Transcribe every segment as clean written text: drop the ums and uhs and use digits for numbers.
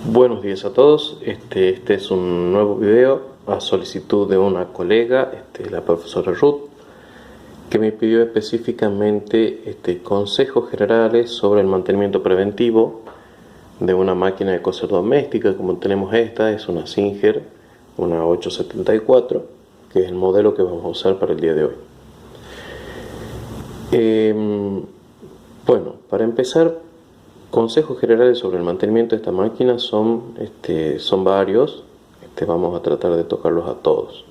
Buenos días a todos. Este es un nuevo video a solicitud de una colega, la profesora Ruth, que me pidió específicamente consejos generales sobre el mantenimiento preventivo de una máquina de coser doméstica. Como tenemos esta, es una Singer, una 874, que es el modelo que vamos a usar para el día de hoy. Bueno, para empezar, consejos generales sobre el mantenimiento de esta máquina son varios. Vamos a tratar de tocarlos a todos.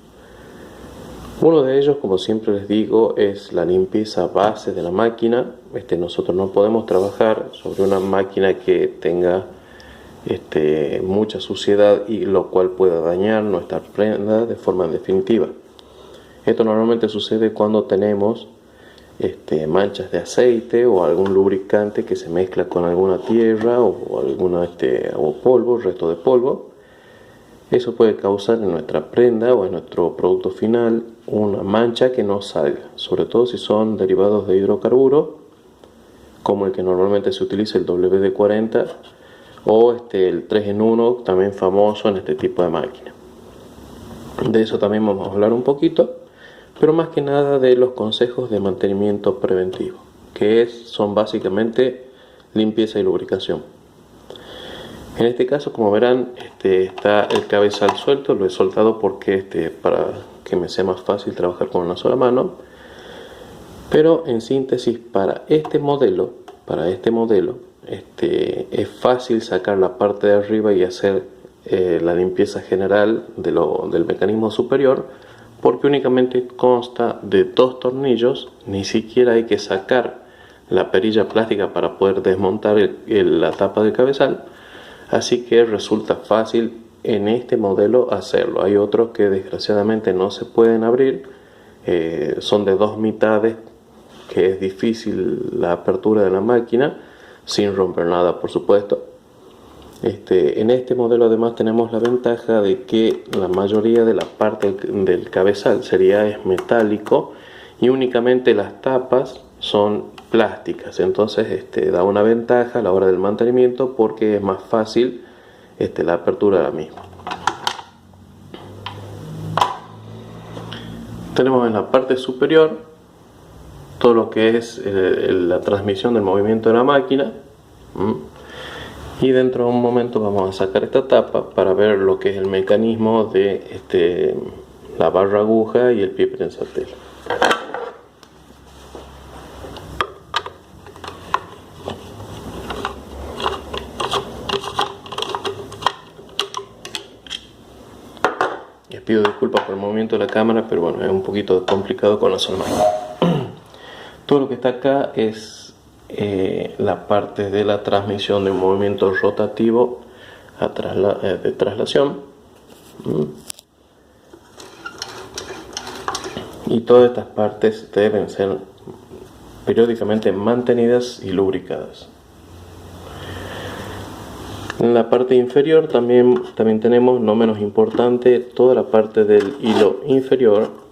Uno de ellos, como siempre les digo, es la limpieza base de la máquina. Nosotros no podemos trabajar sobre una máquina que tenga mucha suciedad y lo cual pueda dañar nuestra prenda de forma definitiva. Esto normalmente sucede cuando tenemos manchas de aceite o algún lubricante que se mezcla con alguna tierra o alguna o polvo, resto de polvo. Eso puede causar en nuestra prenda o en nuestro producto final una mancha que no salga, sobre todo si son derivados de hidrocarburo, como el que normalmente se utiliza, el WD-40, o el 3 en 1, también famoso en este tipo de máquina. De eso también vamos a hablar un poquito, pero más que nada de los consejos de mantenimiento preventivo, que son básicamente limpieza y lubricación. En este caso, como verán, está el cabezal suelto. Lo he soltado porque para que me sea más fácil trabajar con una sola mano. Pero en síntesis, para este modelo es fácil sacar la parte de arriba y hacer la limpieza general del mecanismo superior, porque únicamente consta de 2 tornillos. Ni siquiera hay que sacar la perilla plástica para poder desmontar la tapa del cabezal. Así que resulta fácil en este modelo hacerlo. Hay otros que desgraciadamente no se pueden abrir, son de 2 mitades, que es difícil la apertura de la máquina sin romper nada, por supuesto. En este modelo además tenemos la ventaja de que la mayoría de la parte del cabezal es metálico y únicamente las tapas son plásticas. Entonces da una ventaja a la hora del mantenimiento porque es más fácil la apertura de la misma. Tenemos en la parte superior todo lo que es la transmisión del movimiento de la máquina. Y dentro de un momento vamos a sacar esta tapa para ver lo que es el mecanismo de la barra aguja y el pie prensatel. Les pido disculpas por el movimiento de la cámara, pero bueno, es un poquito complicado con la sola mano. Todo lo que está acá es la parte de la transmisión de un movimiento rotativo de traslación. Y todas estas partes deben ser periódicamente mantenidas y lubricadas. En la parte inferior también tenemos, no menos importante, toda la parte del hilo inferior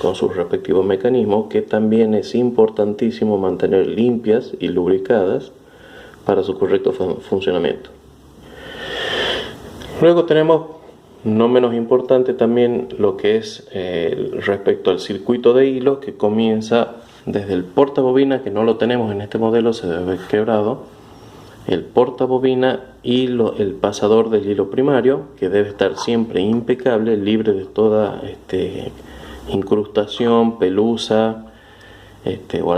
con sus respectivos mecanismos, que también es importantísimo mantener limpias y lubricadas para su correcto funcionamiento. Luego tenemos, no menos importante, también lo que es respecto al circuito de hilo, que comienza desde el portabobina, que no lo tenemos en este modelo, se debe haber quebrado, el portabobina y el pasador del hilo primario, que debe estar siempre impecable, libre de toda incrustación, pelusa o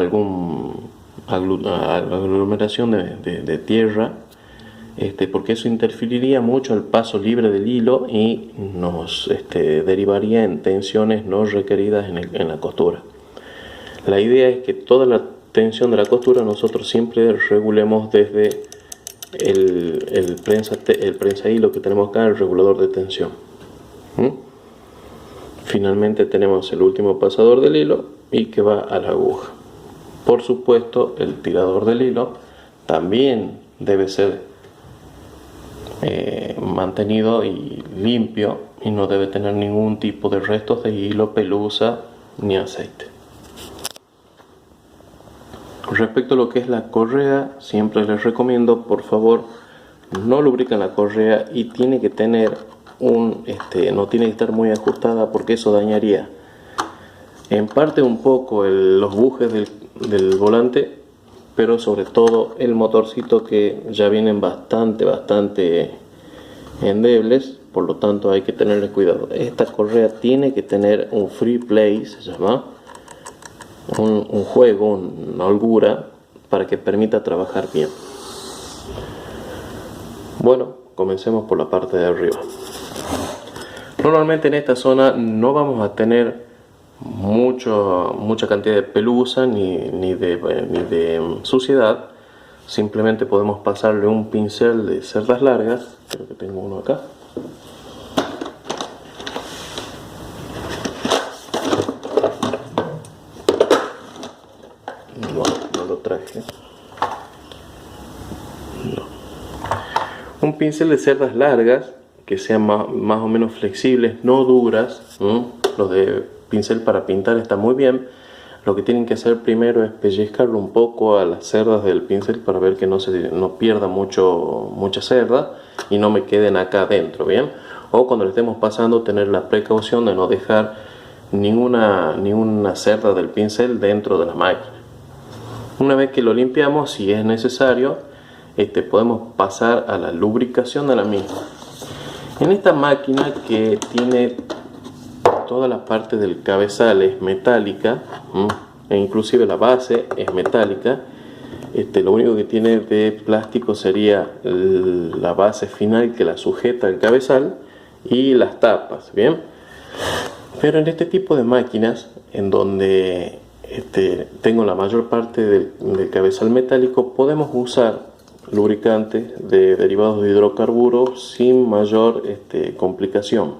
aglomeración de tierra, porque eso interferiría mucho el paso libre del hilo y nos derivaría en tensiones no requeridas en la costura. La idea es que toda la tensión de la costura nosotros siempre regulemos desde el prensa hilo que tenemos acá, el regulador de tensión. Finalmente tenemos el último pasador del hilo y que va a la aguja. Por supuesto, el tirador del hilo también debe ser mantenido y limpio y no debe tener ningún tipo de restos de hilo, pelusa ni aceite. Respecto a lo que es la correa, siempre les recomiendo, por favor, no lubrican la correa y tiene que tener no tiene que estar muy ajustada porque eso dañaría en parte un poco los bujes del volante, pero sobre todo el motorcito, que ya vienen bastante endebles, por lo tanto hay que tenerle cuidado. Esta correa tiene que tener un free play, se llama, un juego, una holgura, para que permita trabajar bien. Bueno, comencemos por la parte de arriba. Normalmente en esta zona no vamos a tener mucha cantidad de pelusa ni de suciedad. Simplemente podemos pasarle un pincel de cerdas largas. Creo que tengo uno acá. No lo traje. No. Un pincel de cerdas largas que sean más o menos flexibles, no duras. Los de pincel para pintar está muy bien. Lo que tienen que hacer primero es pellizcarlo un poco a las cerdas del pincel para ver que no pierda mucha cerda y no me queden acá adentro, ¿bien? O cuando le estemos pasando, tener la precaución de no dejar ninguna cerda del pincel dentro de la máquina. Una vez que lo limpiamos, si es necesario, podemos pasar a la lubricación de la misma. En esta máquina, que tiene toda la parte del cabezal es metálica, e inclusive la base es metálica, lo único que tiene de plástico sería la base final que la sujeta al cabezal y las tapas, ¿bien? Pero en este tipo de máquinas, en donde tengo la mayor parte del cabezal metálico, podemos usar lubricantes de derivados de hidrocarburos sin mayor complicación.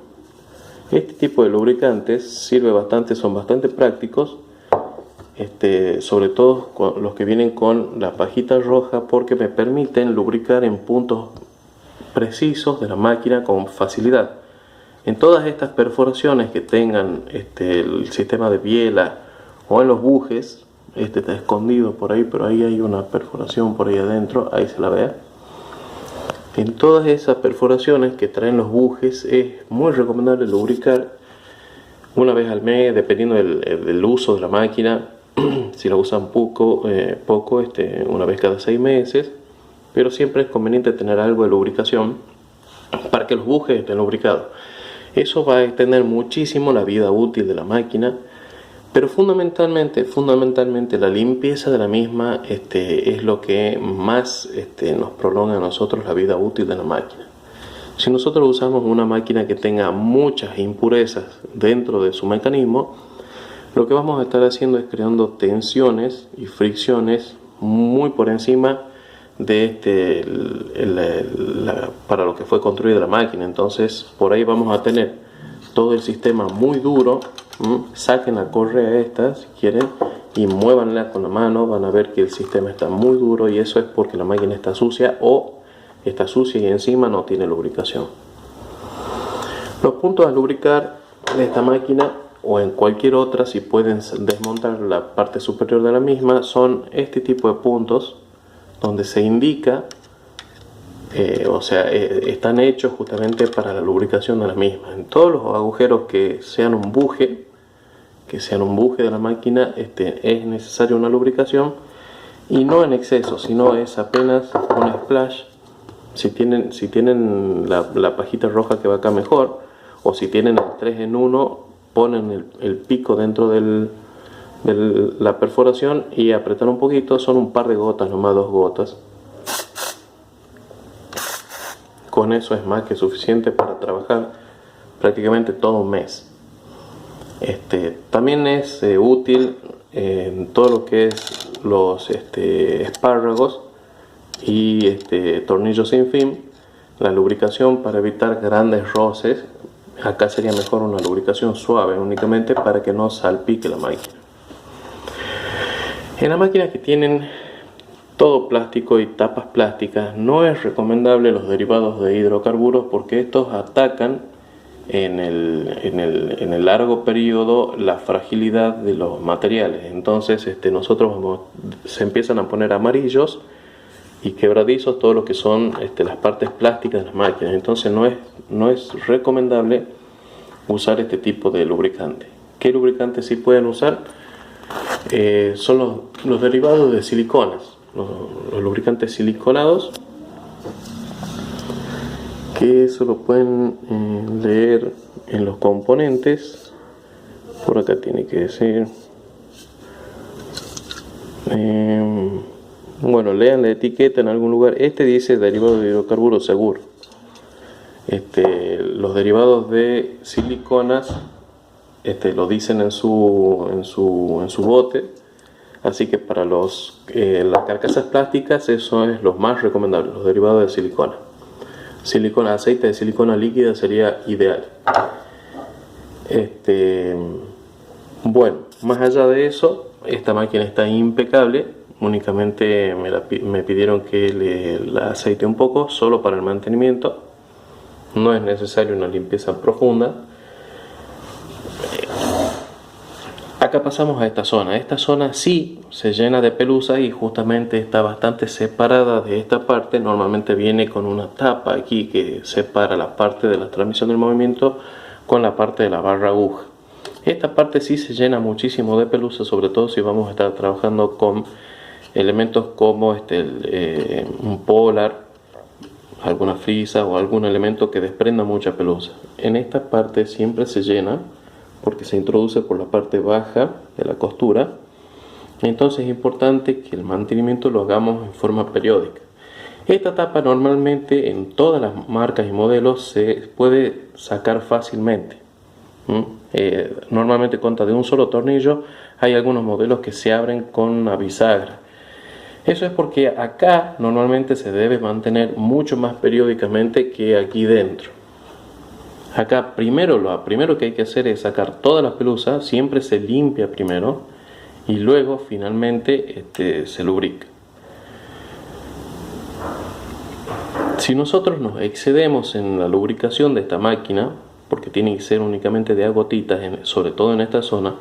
Este tipo de lubricantes sirve bastante, son bastante prácticos, sobre todo los que vienen con la pajita roja, porque me permiten lubricar en puntos precisos de la máquina con facilidad. En todas estas perforaciones que tengan el sistema de biela o en los bujes, está escondido por ahí, pero ahí hay una perforación por ahí adentro, ahí se la ve. En todas esas perforaciones que traen los bujes es muy recomendable lubricar una vez al mes, dependiendo del uso de la máquina. Si la usan poco, una vez cada 6 meses, pero siempre es conveniente tener algo de lubricación para que los bujes estén lubricados. Eso va a extender muchísimo la vida útil de la máquina, pero fundamentalmente la limpieza de la misma es lo que más nos prolonga a nosotros la vida útil de la máquina. Si nosotros usamos una máquina que tenga muchas impurezas dentro de su mecanismo, lo que vamos a estar haciendo es creando tensiones y fricciones muy por encima de para lo que fue construida la máquina. Entonces por ahí vamos a tener todo el sistema muy duro. Saquen la correa esta si quieren y muévanla con la mano, van a ver que el sistema está muy duro, y eso es porque la máquina está sucia y encima no tiene lubricación. Los puntos a lubricar de esta máquina o en cualquier otra, si pueden desmontar la parte superior de la misma, son este tipo de puntos donde se indica, están hechos justamente para la lubricación de la misma. En todos los agujeros que sean un buje de la máquina, es necesaria una lubricación, y no en exceso, sino es apenas un splash. Si tienen la pajita roja que va acá, mejor, o si tienen el 3 en 1, ponen el pico dentro de la perforación y apretan un poquito, son un par de gotas, nomás 2 gotas. Con eso es más que suficiente para trabajar prácticamente todo un mes. También es útil en todo lo que es los espárragos y tornillos sin fin, la lubricación para evitar grandes roces. Acá sería mejor una lubricación suave únicamente para que no salpique la máquina. En las máquinas que tienen todo plástico y tapas plásticas, no es recomendable los derivados de hidrocarburos, porque estos atacan en el largo periodo la fragilidad de los materiales. Entonces se empiezan a poner amarillos y quebradizos todo lo que son las partes plásticas de las máquinas. Entonces no es recomendable usar este tipo de lubricante. ¿Qué lubricante sí pueden usar? Son los derivados de siliconas, los lubricantes siliconados, que eso lo pueden leer en los componentes. Por acá tiene que decir, bueno, lean la etiqueta en algún lugar. Este dice derivado de hidrocarburos seguro. Los derivados de siliconas lo dicen en su bote, así que para las carcasas plásticas eso es lo más recomendable, los derivados de silicona. Aceite de silicona líquida sería ideal. Bueno, más allá de eso, esta máquina está impecable. Únicamente me pidieron que la aceite un poco, solo para el mantenimiento. No es necesario una limpieza profunda. Acá pasamos a esta zona. Esta zona sí se llena de pelusa y justamente está bastante separada de esta parte. Normalmente viene con una tapa aquí que separa la parte de la transmisión del movimiento con la parte de la barra aguja. Esta parte sí se llena muchísimo de pelusa, sobre todo si vamos a estar trabajando con elementos como un polar, alguna frisa o algún elemento que desprenda mucha pelusa. En esta parte siempre se llena porque se introduce por la parte baja de la costura. Entonces es importante que el mantenimiento lo hagamos en forma periódica. Esta tapa normalmente en todas las marcas y modelos se puede sacar fácilmente. Normalmente consta de un solo tornillo. Hay algunos modelos que se abren con una bisagra. Eso es porque acá normalmente se debe mantener mucho más periódicamente que aquí dentro. Acá lo primero que hay que hacer es sacar todas las pelusas. Siempre se limpia primero y luego finalmente se lubrica. Si nosotros nos excedemos en la lubricación de esta máquina, porque tiene que ser únicamente de a gotitas, sobre todo en esta zona,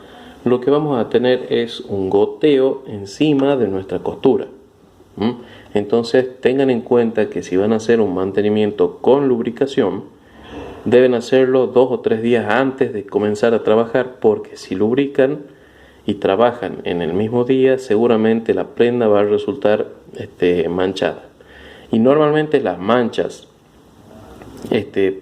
lo que vamos a tener es un goteo encima de nuestra costura. Entonces tengan en cuenta que si van a hacer un mantenimiento con lubricación, deben hacerlo 2 o 3 días antes de comenzar a trabajar, porque si lubrican y trabajan en el mismo día, seguramente la prenda va a resultar manchada. Y normalmente las manchas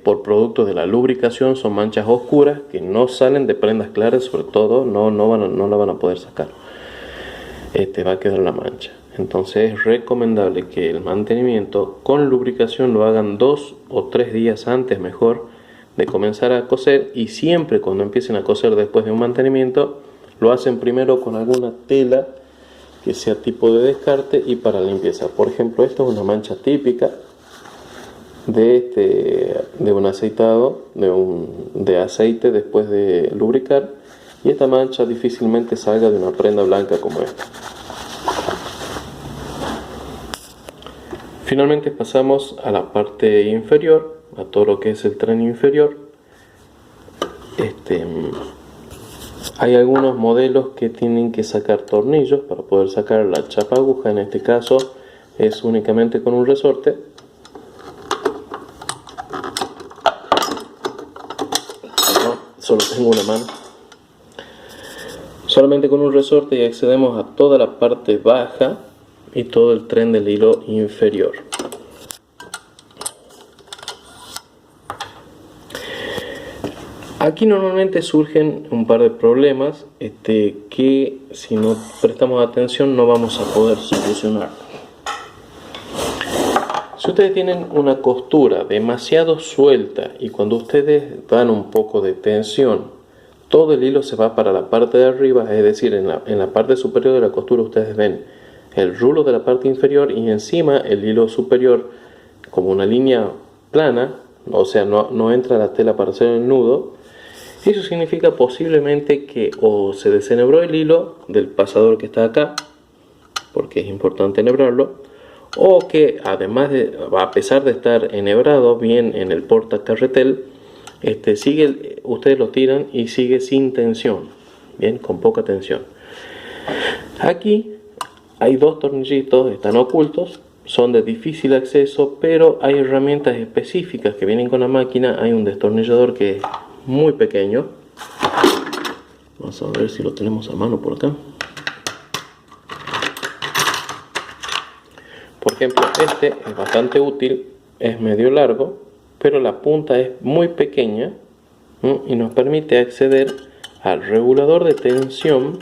por producto de la lubricación son manchas oscuras que no salen de prendas claras, sobre todo no la van a poder sacar. Va a quedar la mancha. Entonces es recomendable que el mantenimiento con lubricación lo hagan 2 o 3 días antes, mejor, de comenzar a coser. Y siempre cuando empiecen a coser después de un mantenimiento, lo hacen primero con alguna tela que sea tipo de descarte y para limpieza. Por ejemplo, esta es una mancha típica de un aceitado, de aceite después de lubricar, y esta mancha difícilmente salga de una prenda blanca como esta. Finalmente pasamos a la parte inferior, a todo lo que es el tren inferior. Hay algunos modelos que tienen que sacar tornillos para poder sacar la chapa aguja. En este caso es únicamente con un resorte. Solo tengo una mano. Solamente con un resorte y accedemos a toda la parte baja y todo el tren del hilo inferior. Aquí normalmente surgen un par de problemas que si no prestamos atención no vamos a poder solucionar. Si ustedes tienen una costura demasiado suelta y cuando ustedes dan un poco de tensión, todo el hilo se va para la parte de arriba, es decir, en la parte superior de la costura ustedes ven el rulo de la parte inferior y encima el hilo superior como una línea plana, o sea, no entra la tela para hacer el nudo. Eso significa posiblemente que o se desenhebró el hilo del pasador que está acá, porque es importante enhebrarlo, o que además a pesar de estar enhebrado bien en el portacarretel, ustedes lo tiran y sigue sin tensión, bien, con poca tensión. Aquí hay 2 tornillitos, están ocultos, son de difícil acceso, pero hay herramientas específicas que vienen con la máquina. Hay un destornillador que es muy pequeño. Vamos a ver si lo tenemos a mano por acá. Por ejemplo, este es bastante útil, es medio largo, pero la punta es muy pequeña, ¿no? Y nos permite acceder al regulador de tensión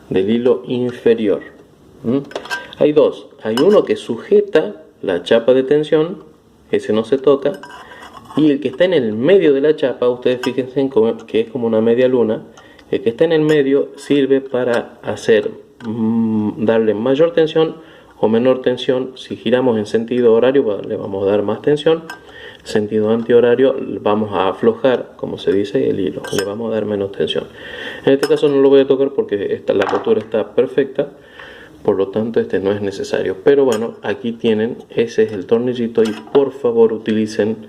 del hilo inferior. Hay dos, hay uno que sujeta la chapa de tensión, ese no se toca, y el que está en el medio de la chapa, ustedes fíjense que es como una media luna. El que está en el medio sirve para darle mayor tensión o menor tensión. Si giramos en sentido horario le vamos a dar más tensión, sentido antihorario vamos a aflojar, como se dice, el hilo, le vamos a dar menos tensión. En este caso no lo voy a tocar porque la rotura está perfecta, por lo tanto este no es necesario. Pero bueno, aquí tienen, ese es el tornillito, y por favor utilicen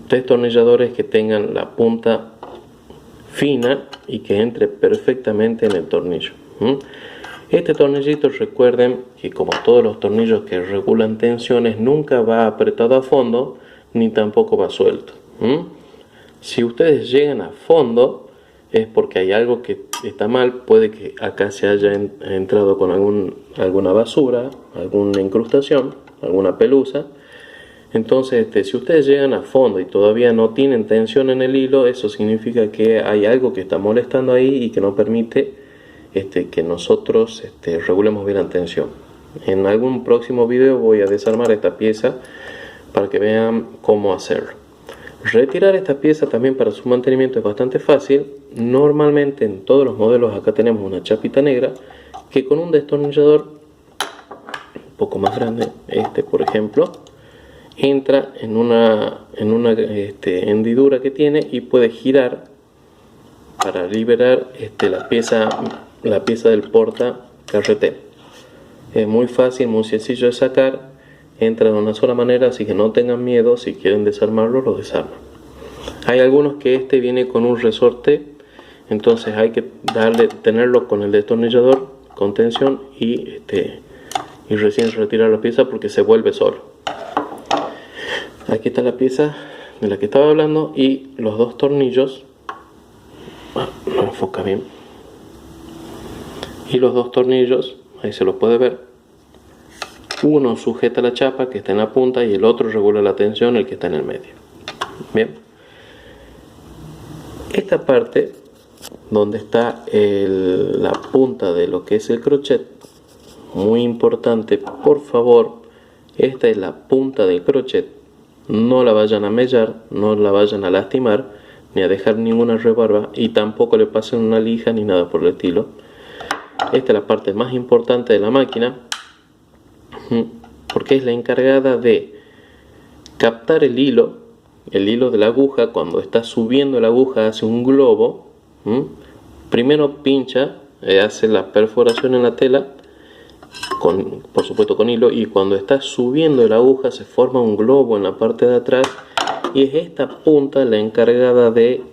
destornilladores que tengan la punta fina y que entre perfectamente en el tornillo. Este tornillito, recuerden que como todos los tornillos que regulan tensiones, nunca va apretado a fondo ni tampoco va suelto. Si ustedes llegan a fondo es porque hay algo que está mal. Puede que acá se haya entrado con alguna basura, alguna incrustación, alguna pelusa. Entonces, si ustedes llegan a fondo y todavía no tienen tensión en el hilo, eso significa que hay algo que está molestando ahí y que no permite que nosotros regulemos bien la tensión. En algún próximo video voy a desarmar esta pieza para que vean cómo hacerlo. Retirar esta pieza también para su mantenimiento es bastante fácil. Normalmente en todos los modelos acá tenemos una chapita negra que con un destornillador un poco más grande, por ejemplo, entra en una hendidura que tiene y puede girar para liberar la pieza del porta carretera. Es muy fácil, muy sencillo de sacar, entra de una sola manera, así que no tengan miedo. Si quieren desarmarlo, lo desarman. Hay algunos que viene con un resorte, entonces hay que tenerlo con el destornillador con tensión y recién retirar la pieza porque se vuelve solo. Aquí está la pieza de la que estaba hablando y los dos tornillos. No enfoca bien. Y los dos tornillos, ahí se los puede ver. Uno sujeta la chapa que está en la punta y el otro regula la tensión, el que está en el medio. Bien. Esta parte donde está la punta de lo que es el crochet, muy importante, por favor, esta es la punta del crochet. No la vayan a mellar, no la vayan a lastimar, ni a dejar ninguna rebarba, y tampoco le pasen una lija ni nada por el estilo. Esta es la parte más importante de la máquina, porque es la encargada de captar el hilo de la aguja. Cuando está subiendo la aguja hace un globo. Primero pincha, hace la perforación en la tela, por supuesto con hilo, y cuando está subiendo la aguja se forma un globo en la parte de atrás, y es esta punta la encargada de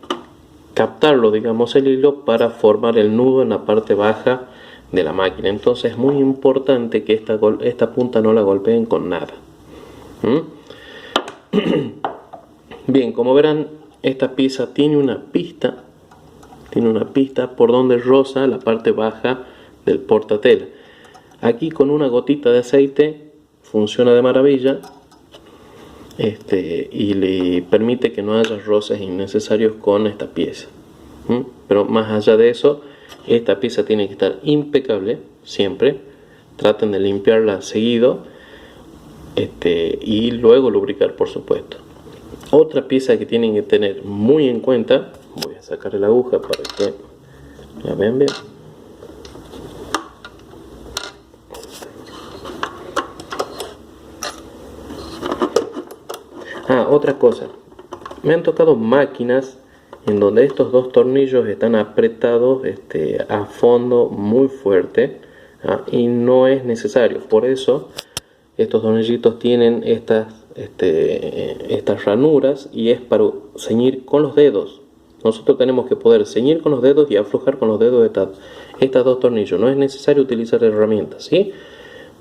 captarlo, digamos, el hilo, para formar el nudo en la parte baja de la máquina. Entonces es muy importante que esta punta no la golpeen con nada. Bien, como verán, esta pieza tiene una pista por donde roza la parte baja del portatela. Aquí con una gotita de aceite funciona de maravilla, y le permite que no haya roces innecesarios con esta pieza. Pero más allá de eso, esta pieza tiene que estar impecable siempre. Traten de limpiarla seguido, y luego lubricar, por supuesto. Otra pieza que tienen que tener muy en cuenta, voy a sacar la aguja para que la vean bien. Otra cosa, me han tocado máquinas en donde estos dos tornillos están apretados a fondo muy fuerte, y no es necesario. Por eso estos tornillitos tienen estas ranuras, y es para ceñir con los dedos. Nosotros tenemos que poder ceñir con los dedos y aflojar con los dedos estas dos tornillos. No es necesario utilizar herramientas, ¿sí?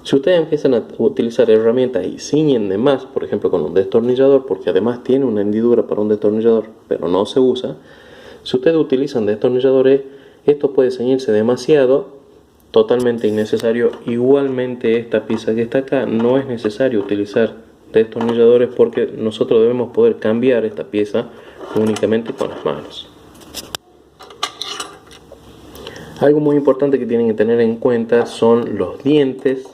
Si ustedes empiezan a utilizar herramientas y ciñen de más, por ejemplo con un destornillador, porque además tiene una hendidura para un destornillador, pero no se usa, si ustedes utilizan destornilladores, esto puede ceñirse demasiado, totalmente innecesario. Igualmente esta pieza que está acá, no es necesario utilizar destornilladores porque nosotros debemos poder cambiar esta pieza únicamente con las manos. Algo muy importante que tienen que tener en cuenta son los dientes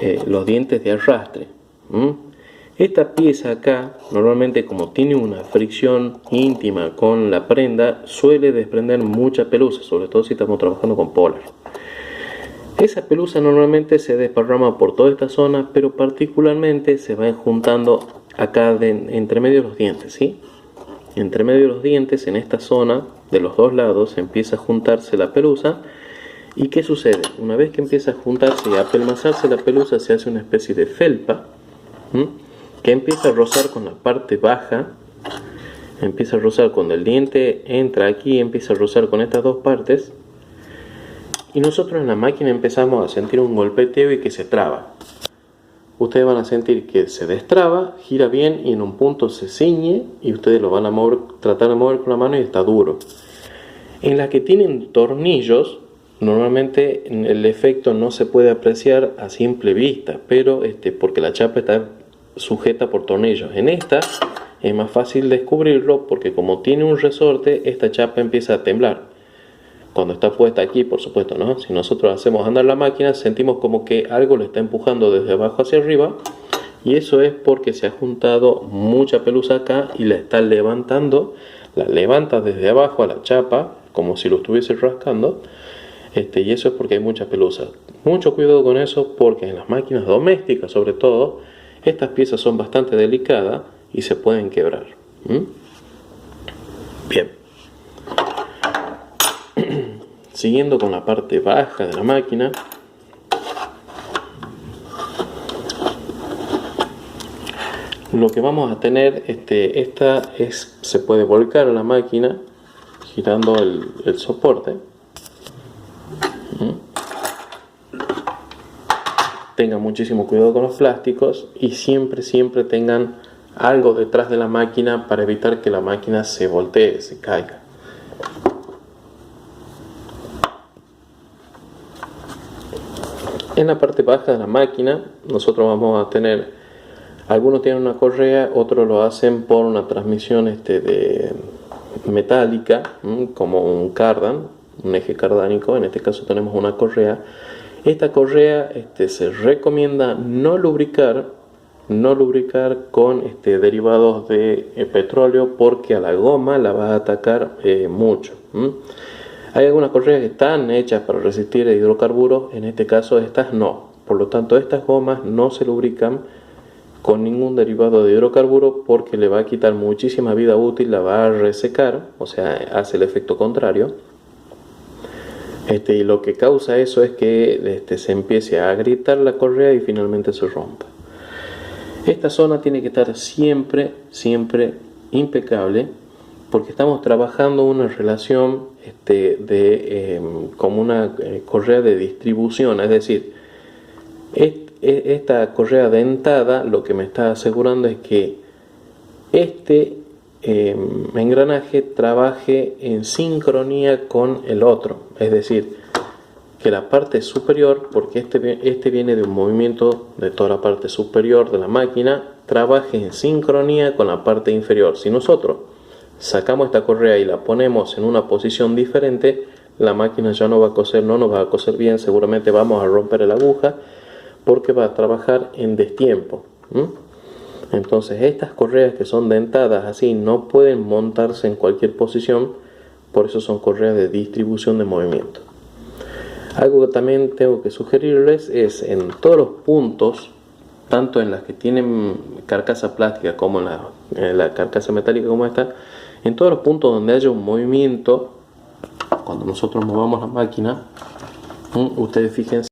de arrastre. Esta pieza acá, normalmente como tiene una fricción íntima con la prenda, suele desprender mucha pelusa, sobre todo si estamos trabajando con polar. Esa pelusa normalmente se desparrama por toda esta zona, pero particularmente se va juntando acá entre medio de los dientes, ¿sí? Entre medio de los dientes, en esta zona de los dos lados, empieza a juntarse la pelusa. ¿Y qué sucede? Una vez que empieza a juntarse y a apelmazarse la pelusa, se hace una especie de felpa, que empieza a rozar con la parte baja, empieza a rozar cuando el diente entra aquí, empieza a rozar con estas dos partes, y nosotros en la máquina empezamos a sentir un golpeteo y que se traba. Ustedes van a sentir que se destraba, gira bien y en un punto se ciñe y ustedes lo van a mover, tratar de mover con la mano y está duro. En las que tienen tornillos, normalmente el efecto no se puede apreciar a simple vista, pero porque la chapa está sujeta por tornillos. En esta es más fácil descubrirlo porque como tiene un resorte, esta chapa empieza a temblar. Cuando está puesta aquí, por supuesto, ¿no? Si nosotros hacemos andar la máquina, sentimos como que algo le está empujando desde abajo hacia arriba, y eso es porque se ha juntado mucha pelusa acá y la está levantando. La levanta desde abajo a la chapa, como si lo estuviese rascando, y eso es porque hay mucha pelusa. Mucho cuidado con eso, porque en las máquinas domésticas, sobre todo, estas piezas son bastante delicadas y se pueden quebrar. Bien. Siguiendo con la parte baja de la máquina, lo que vamos a tener, se puede volcar a la máquina girando el soporte. Tengan muchísimo cuidado con los plásticos y siempre tengan algo detrás de la máquina para evitar que la máquina se voltee, se caiga. En la parte baja de la máquina nosotros vamos a tener, algunos tienen una correa, otros lo hacen por una transmisión de metálica, como un cardan, un eje cardánico. En este caso tenemos una correa. Esta correa se recomienda no lubricar con derivados de petróleo, porque a la goma la va a atacar mucho. Hay algunas correas que están hechas para resistir a hidrocarburos, en este caso estas no. Por lo tanto, estas gomas no se lubrican con ningún derivado de hidrocarburo porque le va a quitar muchísima vida útil, la va a resecar, o sea, hace el efecto contrario. Y lo que causa eso es que se empiece a agrietar la correa y finalmente se rompa. Esta zona tiene que estar siempre impecable, porque estamos trabajando una relación como una correa de distribución. Es decir, esta correa dentada lo que me está asegurando es que engranaje trabaje en sincronía con el otro. Es decir, que la parte superior, porque este viene de un movimiento de toda la parte superior de la máquina, trabaje en sincronía con la parte inferior. Si nosotros sacamos esta correa y la ponemos en una posición diferente, la máquina ya no va a coser, no nos va a coser bien, seguramente vamos a romper la aguja porque va a trabajar en destiempo. Entonces estas correas que son dentadas así no pueden montarse en cualquier posición, por eso son correas de distribución de movimiento. Algo que también tengo que sugerirles es en todos los puntos, tanto en las que tienen carcasa plástica como en la carcasa metálica como esta, en todos los puntos donde haya un movimiento, cuando nosotros movamos la máquina, ustedes fíjense